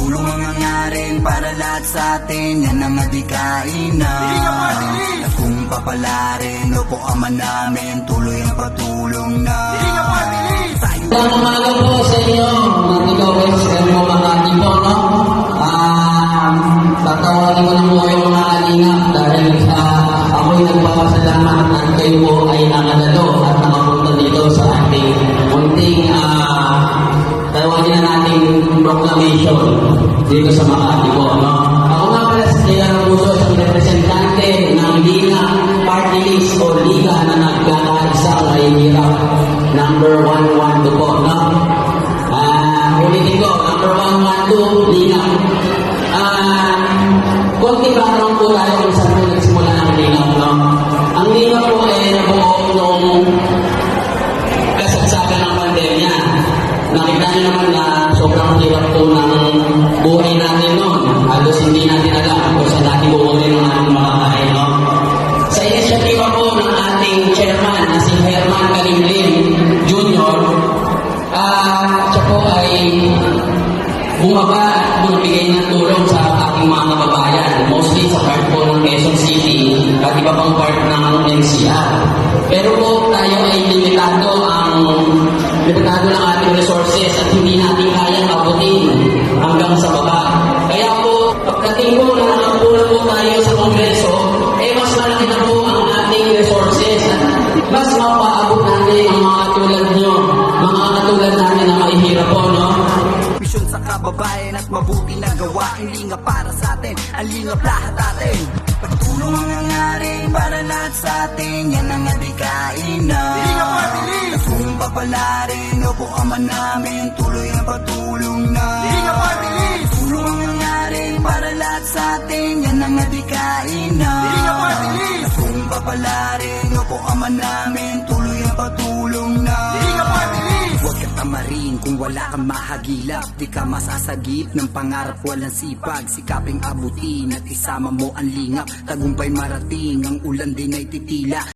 Pagtulong ang nangarin para lahat sa atin, yan ang adikain na. At kung papalarin, opo Ama namin, tuloy ang patulong na. Magandang umaga po sa inyo, mga kawis, mga makati po, no? Tatawagin ko na po yung mga kalingap dahil ako'y nagpapasalamat at kayo po ay nakadalo at nakapunta dito sa ating munting tawagin na nating proclamation dito sa Makati po, no? Ako nga pala sa Liga ng Puso, isang representante ng Liga Party List o Liga na nagkakaisang mahihirap. Number 112 po, no? Ulitin ko, number 112, Liga. Konting background po tayo kung saan po nagsimula ng Liga, no? Ang Liga po ay nabuo nung kasagsagan ng pandemya. Nakita niyo naman na sobrang hirap po ng buhay natin noon. Halos hindi natin alam kung saan natin buunin ang ating makakain, no? Sa inisyatiba po ng ating chairman na si Herman Kalimlim Jr., siya po ay bumaba at bumibigay ng tulong sa ating mga kababayan, mostly sa part po ng Quezon City at iba pang part ng NCR. Pero po tayo ay limitado ng ating resources at hindi natin kayang abutin hanggang sa baba. Kaya po, pagdating po na nakapunan po tayo sa Kongreso, mas malaki na po ang ating resources at mas mapaabot natin ang mga katulad nyo, mga katulad natin na mahihirap po, no? Misyon sa kababayan at mabuti na gawain, lingap para sa atin, ang lingap lahat atin. Pagtulong ang nangarin para lahat sa atin, yan ang adikain na. At kung papalarin, opo Ama namin, tuloy ang patulong na. Pagtulong ang nangarin para lahat sa atin, yan ang adikain na. At kung papalarin, opo Ama namin, tuloy ang patulong na. Huwag ka tamarin kung wala kang mahagilap, di ka masasagip ng pangarap, walang sipag. Sikaping abutin at isama mo ang lingap, tagumpay marating, ang ulan din ay titila.